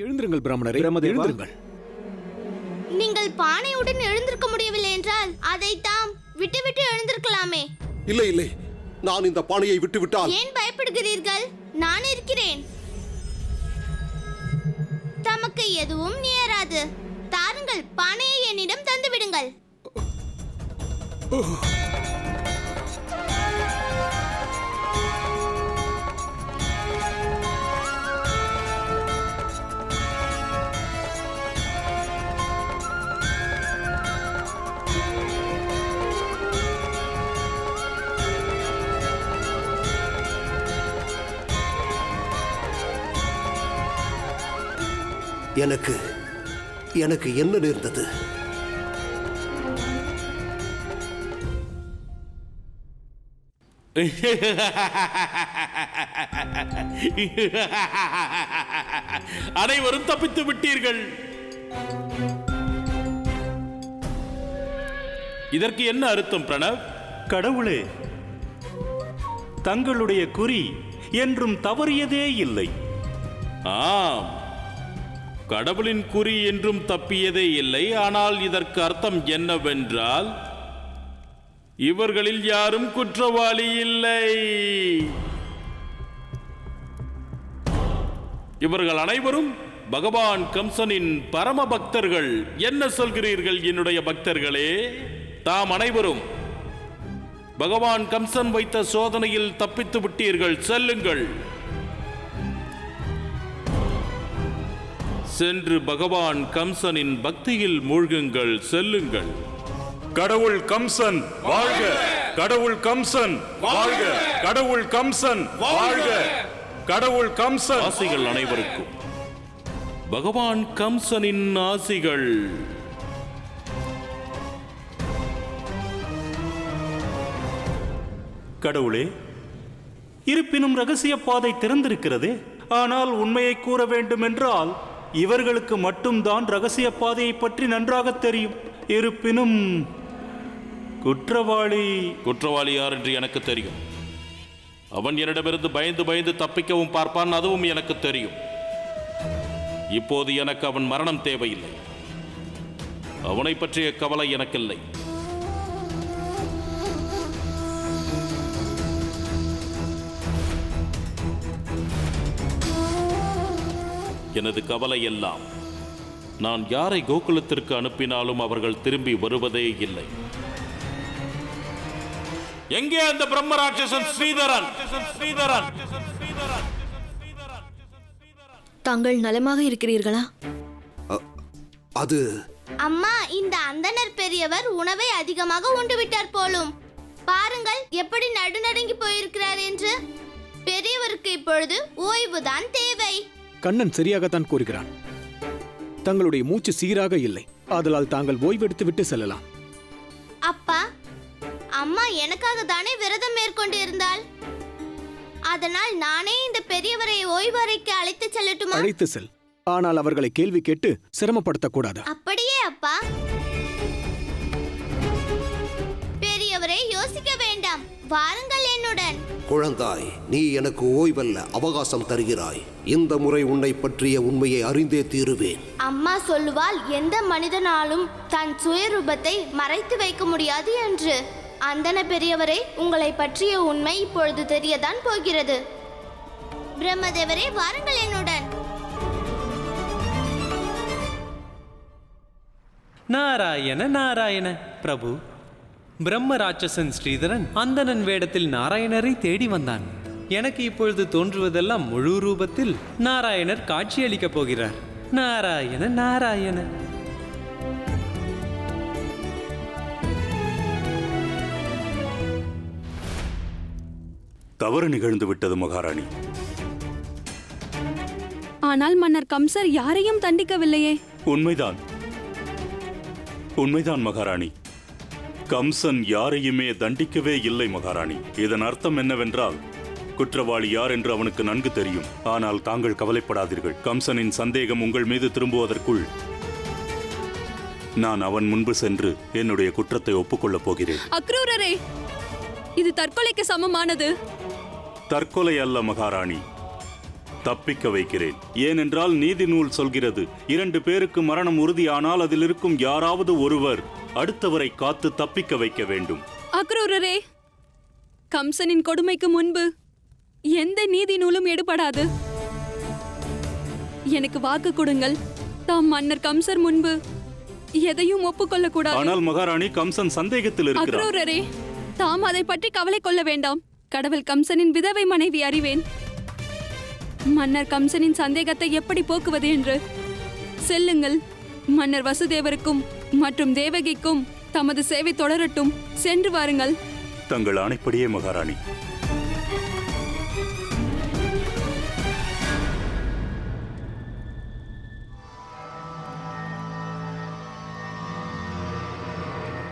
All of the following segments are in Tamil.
எழுந்திருங்கள் பிராமணரே, எழுந்திருங்கள். நீங்கள் பானையுடன் எழுந்திருக்க முடியவில்லை என்றால் அதை தாம் விட்டுவிட்டு எழுந்திருக்கலாமே. இல்லை இல்லை, நான் இந்த பானையை விட்டுவிட்டால். ஏன் பயப்படுகிறீர்கள்? நான் இருக்கிறேன். தமக்கு எதுவும் நேராது. தாருங்கள், பானையை என்னிடம் தந்து விடுங்கள். எனக்கு என்ன நேர்ந்தது? அனைவரும் தப்பித்து விட்டீர்கள். இதற்கு என்ன அர்த்தம் பிரணவ்? கடவுளே, தங்களுடைய குறி என்றும் தவறியதே இல்லை. ஆம், கடவுளின் குறி என்றும் தப்பியதே இல்லை. ஆனால் இதற்கு அர்த்தம் என்னவென்றால், இவர்களில் யாரும் குற்றவாளி இல்லை. இவர்கள் அனைவரும் பகவான் கம்சனின் பரம பக்தர்கள். என்ன சொல்கிறீர்கள் என்னுடைய பக்தர்களே? தாம் அனைவரும் பகவான் கம்சன் வைத்த சோதனையில் தப்பித்து விட்டீர்கள். செல்லுங்கள், சென்று பகவான் கம்சனின் பக்தியில் மூழ்குங்கள். செல்லுங்கள். கடவுள் கம்சன் வாழ்க! கடவுள் கம்சன் வாழ்க! கடவுள் கம்சன் வாழ்க! கடவுள் கம்சன். ஆசிகள் அனைவருக்கும் பகவான் கம்சனின் ஆசிகள். கடவுளே, இருப்பினும் ரகசிய பாதை திறந்திருக்கிறதே. ஆனால் உண்மையை கூற வேண்டுமென்றால் இவர்களுக்கு மட்டும்தான் ரகசிய பாதையை பற்றி நன்றாக தெரியும். இருப்பினும் குற்றவாளி யார் என்று எனக்கு தெரியும். அவன் என்னிடமிருந்து பயந்து பயந்து தப்பிக்கவும் பார்ப்பான், அதுவும் எனக்கு தெரியும். இப்போது எனக்கு அவன் மரணம் தேவையில்லை. அவனை பற்றிய கவலை எனக்கில்லை. எனது கவலை எல்லாம் நான் யாரை கோகுலத்திற்கு அனுப்பினாலும் அவர்கள் திரும்பி வருவதே இல்லை. எங்கே அந்த பிரம்ம ராட்சசன் ஸ்ரீதரன்? தாங்கள் நலமாக இருக்கிறீர்களா? அது அம்மா, இந்த அந்தணர் பெரியவர் உணவை அதிகமாக உண்டு விட்டார் போலும். பாருங்கள் எப்படி நடுநடுங்கி போயிருக்கிறார் என்று. பெரியவருக்கு இப்பொழுது ஓய்வுதான் தேவை. கண்ணன் சரியாகத்தான் கூறுகிறான். தங்களுடைய மூச்சு சீராக இல்லை. ஆதலால் தாங்கள் ஓய்வெடுத்து விட்டு செல்லலாம். அப்பா, அம்மா எனக்காக தானே விரதம் மேற்கொண்டு இருந்தாள். அதனால் நானே இந்த பெரியவரை ஓய்வு அறைக்கு அழைத்து செல்லட்டுமா? அழைத்து செல். ஆனால் அவர்களை கேள்வி கேட்டு சிரமப்படுத்தக்கூடாது. அப்படியே அப்பா. பெரியவரை யோசிக்க வேண்டாம், வாருங்கள் என்னுடன். குழந்தாய், நீ எனக்கு ஓய்வல்ல அவகாசம் தருகிறாய். இந்த முறை உன்னை பற்றிய உண்மையை அறிந்தே தீருவேன். அம்மா சொல்லுவாள், எந்த மனிதனாலும் தன் சுயரூபத்தை மறைத்து வைக்க முடியாது என்று. அந்தன பெரியவரே, உங்களை பற்றிய உண்மை இப்பொழுது தெரியத்தான் போகிறது. பிரம்மதேவரே, வாருங்கள் என்னுடன். நாராயண நாராயண பிரபு. பிரம்ம ராட்சசன் ஸ்ரீதரன் அந்தணன் வேடத்தில் நாராயணரை தேடி வந்தான். எனக்கு இப்பொழுது தோன்றுவதெல்லாம் முழு ரூபத்தில் நாராயணர் காட்சியளிக்கப் போகிறார். நாராயண நாராயண. தவறு நிகழ்ந்து விட்டது மகாராணி. ஆனால் மன்னர் கம்சர் யாரையும் தண்டிக்கவில்லையே. உண்மைதான் மகாராணி. கம்சன் யாரையுமே தண்டிக்கவே இல்லை மகாராணி. இதன் அர்த்தம் என்னவென்றால், குற்றவாளி யார் என்று அவனுக்கு நன்கு தெரியும். ஆனால் தாங்கள் கவலைப்படாதீர்கள். கம்சனின் சந்தேகம் உங்கள் மீது திரும்புவதற்குள் நான் அவன் முன்பு சென்று என்னுடைய குற்றத்தை ஒப்புக்கொள்ளப் போகிறேன். அக்ரூரரே, இது தற்கொலைக்கு சமமானது. தற்கொலை அல்ல மகாராணி. தப்பிக்க வைக்கிறேன். ஏனென்றால் நீதி நூல் சொல்கிறது, 2 பேருக்கு மரணம் உறுதியானால் அதில் இருக்கும் யாராவது ஒருவர் அடுத்தவரை காத்து தப்பிக்க வைக்க வேண்டும். அக்ரூரரே, கம்சனின் கொடுமைக்கு முன்பு எந்த நீதி நூலும் எடுபடாது. எனக்கு வாக்கு கொடுங்கள், தாம் மன்னர் கம்சர் முன்பு எதையும் ஒப்புக்கொள்ள கூடாது. ஆனால் மகாராணி, கம்சன் சந்தேகத்தில் இருக்கிறார். அக்ரூரரே, தாம் அதை பற்றி கவலை கொள்ள வேண்டாம். கடவுள் கம்சனின் விதவை மனைவி அறிவேன். மன்னர் கம்சனின் சந்தேகத்தை எப்படி போக்குவது என்று செல்லுங்கள். மன்னர் வசுதேவருக்கும் மற்றும் தேவகிக்கும் தமது சேவை தொடரட்டும். சென்று வாருங்கள். தங்கள் ஆணைப்படியே மகாராணி.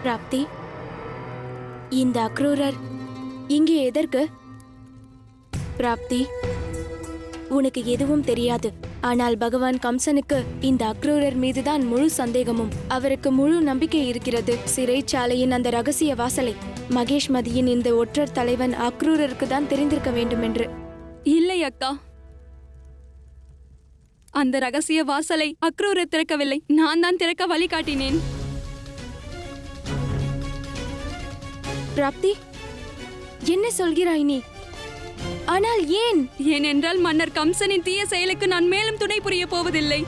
பிராப்தி, இந்த அக்ரூரர் இங்கே எதற்கு? பிராப்தி, உனக்கு எதுவும் தெரியாது. ஆனால் பகவான் கம்சனுக்கு இந்த அக்ரூரர் மீதுதான் முழு சந்தேகமும். அவருக்கு முழு நம்பிக்கை இருக்கிறது. சிறைச்சாலையின் அந்த ரகசிய வாசலை மகேஷ்மதியின் இந்த ஒற்றர் தலைவன் அக்ரூரருக்கு தான் தெரிந்திருக்க வேண்டும் என்று. இல்லை அக்கா, அந்த ரகசிய வாசலை அக்ரூரர் திறக்கவில்லை, நான் தான் திறக்க வழிகாட்டினேன். பிராப்தி, என்ன சொல்கிறாய் நீ? ஆனால் ஏன்? ஏனென்றால் மன்னர் கம்சனின் தீய செயலுக்கு நான் மேலும் துணை புரிய போவதில்லை.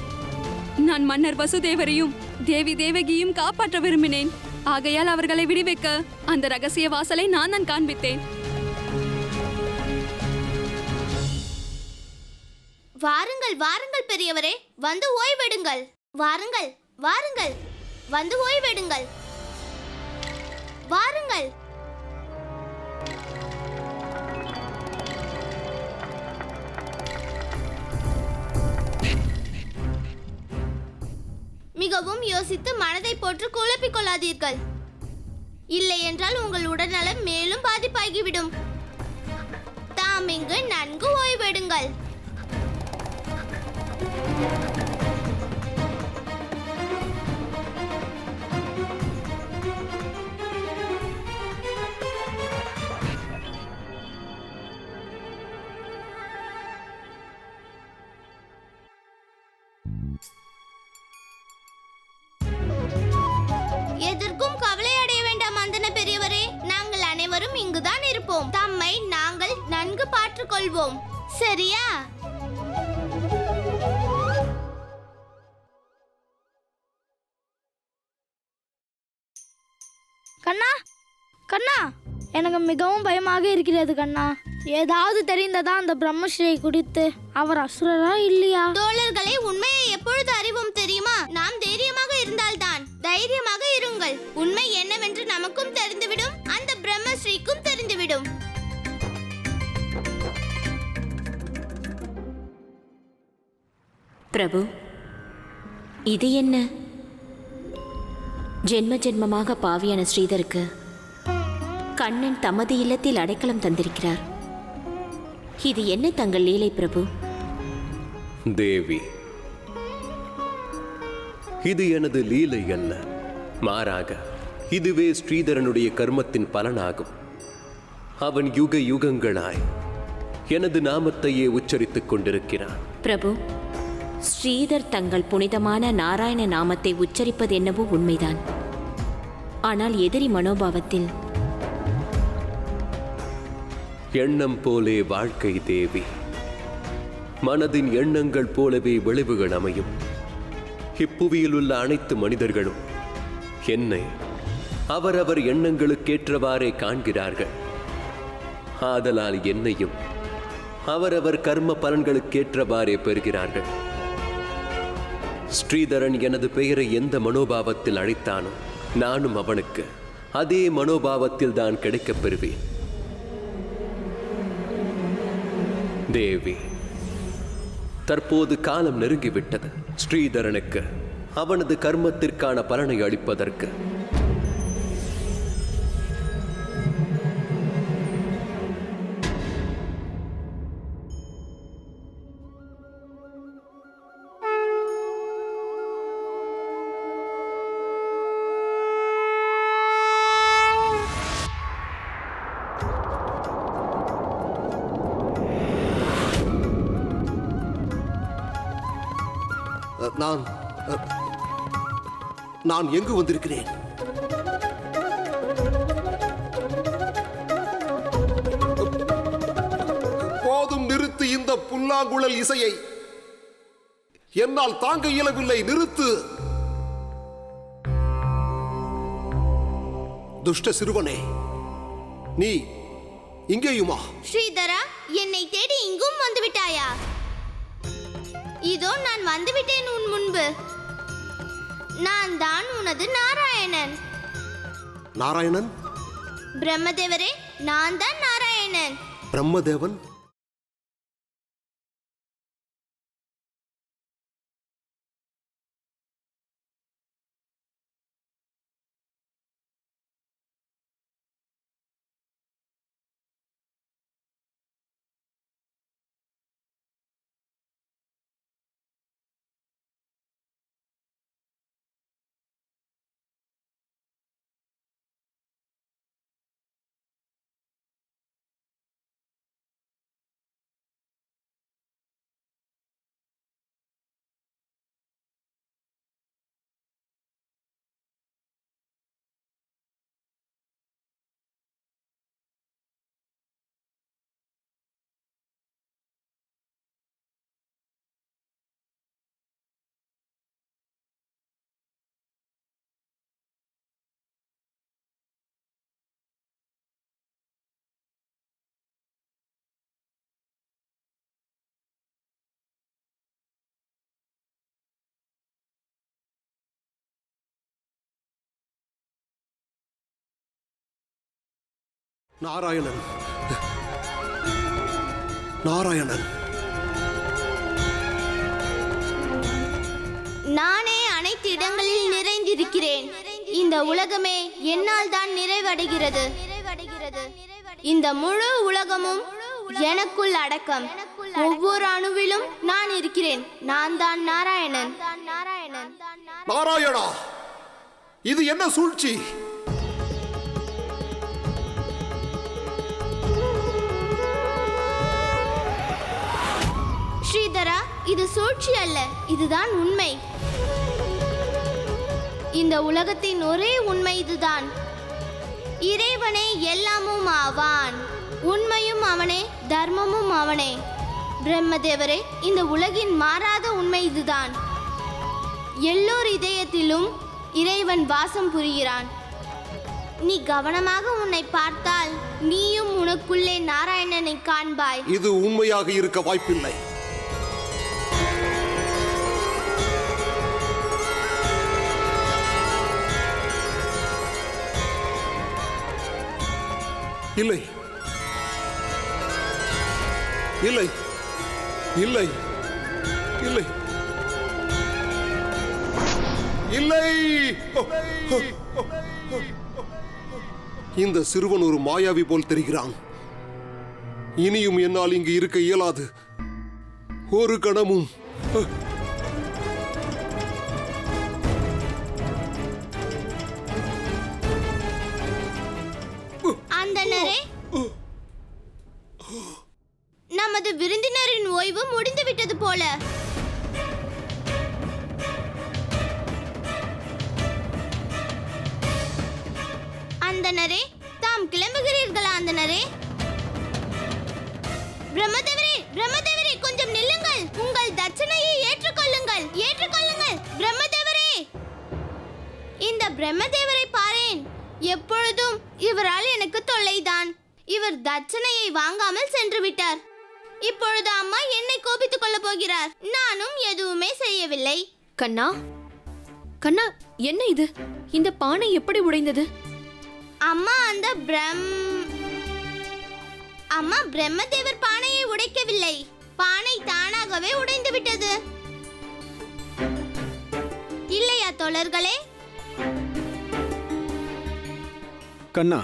நான் மன்னர் வசுதேவரையும் தேவி தேவகியும் காப்பாற்ற விரும்பினேன். ஆகையால் அவர்களை விடுவிக்க அந்த ரகசிய வாசலை நான் தான் காண்பித்தேன். வாருங்கள் வாருங்கள் பெரியவரே, வந்து ஓய்வெடுங்கள். வாருங்கள் வாருங்கள், வந்து ஓய்வெடுங்கள். வாருங்கள். மிகவும் யோசித்து மனதை போட்டு குழப்பிக் கொள்ளாதீர்கள். இல்லை என்றால் உங்கள் உடல்நலம் மேலும் பாதிப்பாகிவிடும். தாம் இங்கு நன்கு ஓய்வெடுங்கள். எதற்கும் கவலை அடைய வேண்டாம் அந்தன பெரியவரே, நாங்கள் அனைவரும் இங்குதான் இருப்போம். தம்மை நாங்கள் நன்கு பார்த்துக் கொள்வோம். சரியா? கண்ணா, கண்ணா, எனக்கு மிகவும் பயமாக இருக்கிறது கண்ணா. ஏதாவது தெரிந்ததா அந்த பிரம்மஸ்ரீயை குடித்து அவர் அசுரரா இல்லையா? தோழர்களே, உண்மையை எப்பொழுது அறிவோம் தெரியுமா? நாம் தைரியமாக இருந்தால்தான். தைரியமாக இருங்கள். உண்மை என்னவென்று நமக்கும் தெரிந்துவிடும், அந்த பிரம்மஸ்ரீக்கும் தெரிந்துவிடும். பிரபு, இது என்ன? ஜென்ம ஜென்மமாக பாவியான ஸ்ரீதருக்கு கண்ணன் தமது இல்லத்தில் அடைக்கலம் தந்திருக்கிறார். இது என்ன தங்கள் லீலை பிரபு? தேவி, இது எனது லீலை அல்ல. மாறாக இதுவே ஸ்ரீதரனுடைய கர்மத்தின் பலனாகும். அவன் யுக யுகங்களாய் எனது நாமத்தையே உச்சரித்துக் கொண்டிருக்கிறான். பிரபு, ஸ்ரீதர் தங்கள் புனிதமான நாராயண நாமத்தை உச்சரிப்பது என்னவோ உண்மைதான். ஆனால் எதிரி மனோபாவத்தில் எண்ணம் போலே வாழ்க்கை தேவி. மனதின் எண்ணங்கள் போலவே விளைவுகள் அமையும். இப்புவியில் உள்ள அனைத்து மனிதர்களும் என்னை அவரவர் எண்ணங்களுக்கேற்றவாறே காண்கிறார்கள். ஆதலால் என்னையும் அவரவர் கர்ம பலன்களுக்கேற்றவாறே பெறுகிறார்கள். ஸ்ரீதரன் எனது பெயரை எந்த மனோபாவத்தில் அழைத்தானோ நானும் அவனுக்கு அதே மனோபாவத்தில் தான் கிடைக்கப் பெறுவேன். தேவி, தற்போது காலம் நெருங்கிவிட்டது. ஸ்ரீதரனுக்கு அவனது கர்மத்திற்கான பலனை அளிப்பதற்கு. நான் எங்கு வந்திருக்கிறேன்? போதும், நிறுத்து இந்த புல்லாங்குழல் இசையை. என்னால் தாங்க இயலவில்லை, நிறுத்து. துஷ்ட சிறுவனே, நீ இங்கேயுமா? ஸ்ரீதரா, என்னை தேடி இங்கும் வந்துவிட்டாயா? இதோ நான் வந்துவிட்டேன் உன் முன்பு. நான் தான் உனது நாராயணன். நாராயணன்? பிரம்மதேவரே, நான் தான் நாராயணன். பிரம்மதேவன்? நாராயணன், நாராயணன். நானே அனைத்து இடங்களில் நிறைந்திருக்கிறேன். இந்த உலகமே என்னால் தான் நிறைவடைகிறது. இந்த முழு உலகமும் எனக்குள் அடக்கம். ஒவ்வொரு அணுவிலும் நான் இருக்கிறேன். நான் தான் நாராயணன். நாராயணா, இது என்ன சூழ்ச்சி? ஸ்ரீதரா, இது சூழ்ச்சி அல்ல, இதுதான் உண்மை. இந்த உலகத்தின் ஒரே உண்மை இதுதான். இறைவனே எல்லாமும் ஆவான். உண்மையும் அவனே, தர்மமும் அவனே. பிரம்மதேவரே, இந்த உலகின் மாறாத உண்மை இதுதான். எல்லோர் இதயத்திலும் இறைவன் வாசம் புரிகிறான். நீ கவனமாக உன்னை பார்த்தால் நீயும் உனக்குள்ளே நாராயணனை காண்பாய். இது உண்மையாக இருக்க வாய்ப்பில்லை. இல்லை, இல்லை, இல்லை, இல்லை, இல்லை. இந்த சிறுவன் ஒரு மாயாவி போல் தெரிகிறான். இனியும் என்னால் இங்கு இருக்க இயலாது. ஒரு கணமும். அந்தணரே, நமது விருந்தினரின் ஓய்வு முடிந்துவிட்டது போல. அந்தணரே, தாம் கிளம்புகிறீர்களா? அந்தணரே, பிரம்மதேவரே, பிரம்மதேவரே, கொஞ்சம் நில்லுங்கள். உங்கள் தட்சணையை ஏற்றுக்கொள்ளுங்கள், ஏற்றுக்கொள்ளுங்கள். பிரம்மதேவரே, இந்த பிரம்மதேவரை பாரேன். எப்பொழுதும் இவரால் எனக்கு தொல்லைதான். இவர் தட்சணையை வாங்காமல் சென்று விட்டார். இப்பொழுது அம்மா என்னை கோபித்துக் கொள்ள போகிறார். நானும் எதுவுமே செய்யவில்லை. கண்ணா, கண்ணா, என்ன இது? இந்த பானை எப்படி உடைந்தது? அம்மா, அம்மா, பிரம்மதேவர் பானையை உடைக்கவில்லை. பானை தானாகவே உடைந்து விட்டது. இல்லையா தோழர்களே? கண்ணா,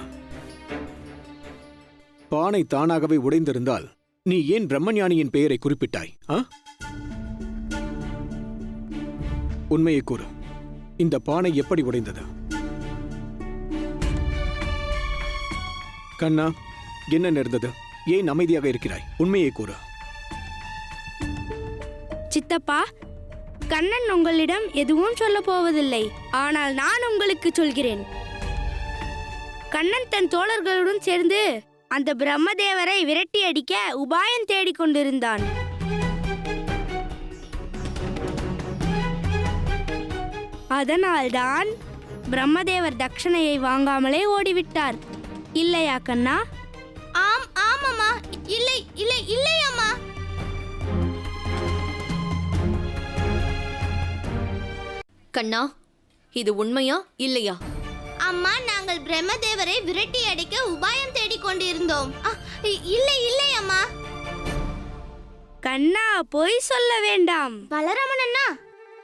பானை தானாகவே உடைந்திருந்தால் நீ ஏன் பிரம்மஞானியின் பெயரை குறிப்பிட்டாய்? உண்மையை கூறு. இந்த பானை எப்படி உடைந்தது? கண்ணா, என்ன நேர்ந்தது? ஏன் அமைதியாக இருக்கிறாய்? உண்மையை கூறு. சித்தப்பா, கண்ணன் உங்களிடம் எதுவும் சொல்ல போவதில்லை. ஆனால் நான் உங்களுக்கு சொல்கிறேன். கண்ணன் தன் தோழர்களுடன் சேர்ந்து அந்த பிரம்மதேவரை விரட்டி அடிக்க உபாயம் தேடிக் கொண்டிருந்தான். அதனால்தான் பிரம்மதேவர் தட்சணையை வாங்காமலே ஓடிவிட்டார். இல்லையா கண்ணா? ஆம் ஆமாம்மா. இல்லை இல்லை இல்லை அம்மா. கண்ணா, இது உண்மையா இல்லையா? அம்மா, நாங்கள் பிரம்மதேவரை விரட்டி அடிக்க உபாயம் தேடிக் கொண்டிருந்தோம். இல்லை இல்லை அம்மா. கண்ணா, பொய் சொல்ல வேண்டாம். பலராமன் அண்ணா,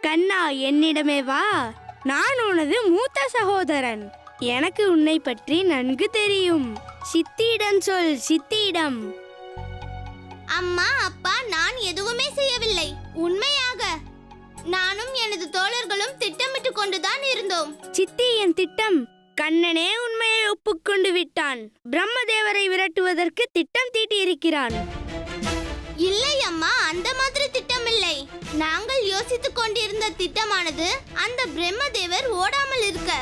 கண்ணா, என்னிடமே வா. நான் உனது மூத்த சகோதரன். எனக்கு உன்னை பற்றி நன்கு தெரியும். சித்தியிடம் சொல், சித்தியிடம். அம்மா அப்பா, நான் எதுவுமே செய்யவில்லை. உண்மையாக நானும் எனது தோழர்களும் திட்டமிட்டு கொண்டுதான் இருந்தோம். சித்தி, என் திட்டம். கண்ணனே உண்மையை ஒப்புக்கொண்டு விட்டான். பிரம்மதேவரை விரட்டுவதற்கு திட்டம் தீட்டியிருக்கிறான். இல்லை அம்மா, அந்த மாதிரி திட்டம் இல்லை. நாங்கள் யோசித்துக் கொண்டிருந்த திட்டமானது அந்த பிரம்மதேவர் ஓடாமல் இருக்க.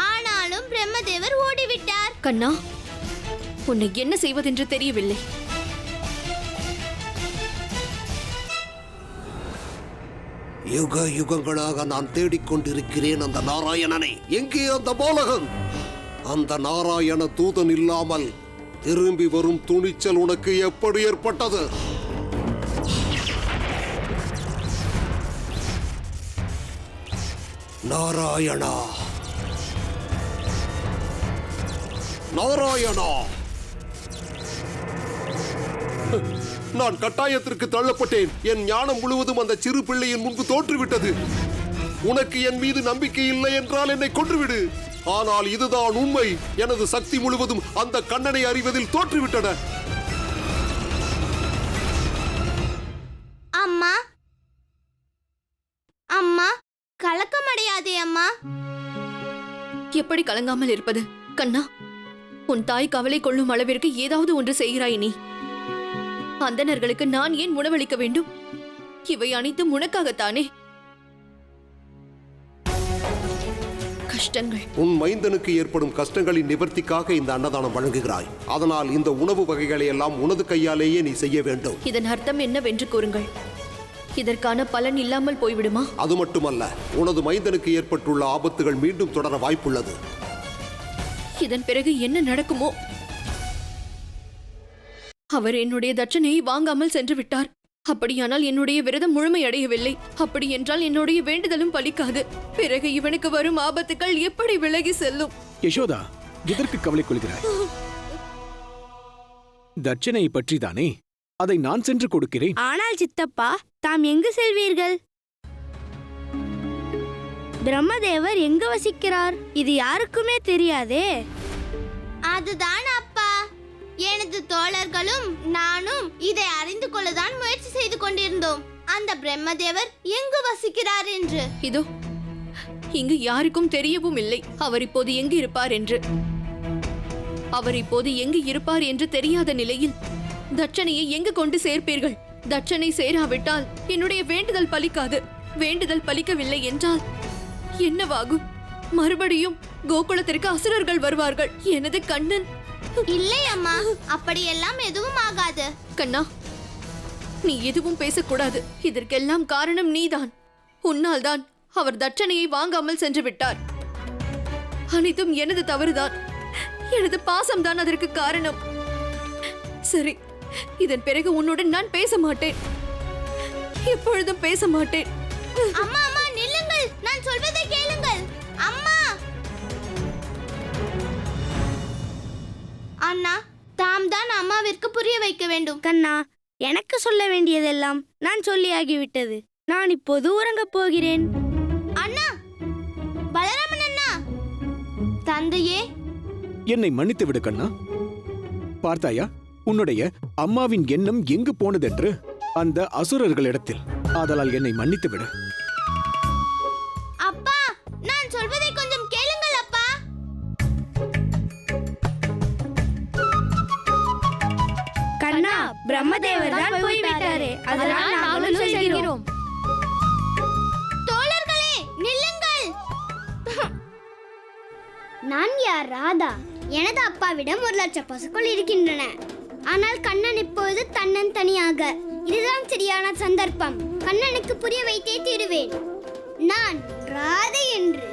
ஆனாலும் பிரம்மதேவர் ஓடிவிட்டார். கண்ணா, உன்னை என்ன செய்வதென்று தெரியவில்லை. யுக யுகங்களாக நான் தேடிக்கொண்டிருக்கிறேன் அந்த நாராயணனை. எங்கே அந்த பாலகன்? அந்த நாராயண தூதன் இல்லாமல் திரும்பி வரும் துணிச்சல் உனக்கு எப்படி ஏற்பட்டது? நாராயணா, நாராயணா, நான் கட்டாயத்திற்கு தள்ளப்பட்டேன். என் ஞானம் முழுவதும் அந்த சிறு பிள்ளையின் முன்பு தோற்றுவிட்டது. உனக்கு என் மீது நம்பிக்கை இல்லை என்றால் என்னை கொன்றுவிடு. ஆனால் இதுதான் உண்மை. எனது சக்தி முழுவதும் அந்த கண்ணனை அறிவதில் தோற்றுவிட்டன. அம்மா அம்மா, கலக்கமடையாதே அம்மா. எப்படி கலங்காமல் இருப்பது? கண்ணா, உன் தாய் கவலை கொள்ளும் அளவிற்கு ஏதாவது ஒன்று செய்கிறாய் நீ. அந்தணர்களுக்கு நான் ஏன் உணவளிக்க வேண்டும்? இவை அனைத்தும் உனக்காகத்தானே. கஷ்டங்கள். உன் மைந்தனுக்கு ஏற்படும் கஷ்டங்களின் நிவர்த்திக்காக இந்த அன்னதானம் வழங்குகிறாய். அதனால் இந்த உணவு வகைகளை எல்லாம் உனது கையாலேயே நீ செய்ய வேண்டும். இதன் அர்த்தம் என்னவென்று கூறுங்கள். இதற்கான பலன் இல்லாமல் போய்விடுமா? அது மட்டுமல்ல, உனது மைந்தனுக்கு ஏற்பட்டுள்ள ஆபத்துகள் மீண்டும் தொடர வாய்ப்புள்ளது. இதன் பிறகு என்ன நடக்குமோ? அவர் என்னுடைய தட்சணையை வாங்காமல் சென்று விட்டார். அப்படியானால் என்னுடைய விரதம் முழுமையடையவில்லை. அப்படி என்றால் என்னுடைய வேண்டுதலும் பலிக்காது. பிறகு இவனுக்கு வரும் ஆபத்துக்கள் எப்படி விலகி செல்லும்? யசோதா, எதற்கு கவலை கொள்கிறாய்? தட்சணையை பற்றிதானே, அதை நான் சென்று கொடுக்கிறேன். ஆனால் சித்தப்பா, தாம் எங்கு செல்வீர்கள்? பிரம்மதேவர் எங்கு வசிக்கிறார்? இது யாருக்குமே தெரியாதே. அதுதான் அப்பா, எனது தோழர்களும் நானும் இதை அறிந்து கொள்ளதான் முயற்சி செய்து கொண்டிருந்தோம். அந்த பிரம்மதேவர் எங்கு வசிக்கிறார் என்று. இதோ இங்கு யாருக்கும் தெரியவும் இல்லை அவர் இப்போது எங்கு இருப்பார் என்று. அவர் இப்போது எங்கு இருப்பார் என்று தெரியாத நிலையில் தட்சணையை எங்கு கொண்டு சேர்ப்பீர்கள்? தட்சணை சேராவிட்டால் என்னுடைய வேண்டுதல் பலிக்காது. வேண்டுதல் பலிக்கவில்லை என்றால் என்னவாகும்? மறுபடியும் கோகுலத்திற்கு அசுரர்கள் வருவார்கள். எனது கண்ணன். இல்லை அம்மா, அப்படியெல்லாம் எதுவும் ஆகாது. கண்ணா, நீ எதுவும் பேசக்கூடாது. இதற்கெல்லாம் காரணம் நீதான். உன்னால் தான் அவர் தட்சணையை வாங்காமல் சென்று விட்டார். அனைத்தும் எனது தவறுதான். எனது பாசம்தான் அதற்கு காரணம். சரி, இதன் பிறகு உன்னுடன் நான் பேச மாட்டேன். எப்பொழுதும் பேச மாட்டேன். அம்மா அம்மா, நில்லுங்கள். நான் சொல்வதை கேளுங்கள். அம்மா. அண்ணா, தாம் தான் அம்மாவிற்கு புரிய வைக்க வேண்டும். கண்ணா, எனக்கு சொல்ல வேண்டியதெல்லாம் நான் சொல்லியாகிவிட்டது. நான் இப்போது உறங்கப் போகிறேன். அண்ணா, பலராமன் அண்ணா. தந்தையே, என்னை மன்னித்து விடு கண்ணா. பார்த்தாயா, உன்னுடைய அம்மாவின் எண்ணம் எங்கு போனதென்று? அந்த அசுரர்களிடத்தில். ஆதலால் என்னை மன்னித்து விடு. அப்பா, நான் சொல்வதை கொஞ்சம் கேளுங்கள் அப்பா. கண்ணா, பிரம்மதேவர் தான் போய்விட்டாரே. அதனால் நாங்களும் செல்கிறோம். நான் யார்? ராதா. எனது அப்பாவிடம் 1,00,000 பசுக்கள் இருக்கின்றன. ஆனால் கண்ணன் இப்போது தன்னந்தனியாக. இதுதான் சரியான சந்தர்ப்பம். கண்ணனுக்கு புரிய வைத்தே தீருவேன். நான் ராதை என்று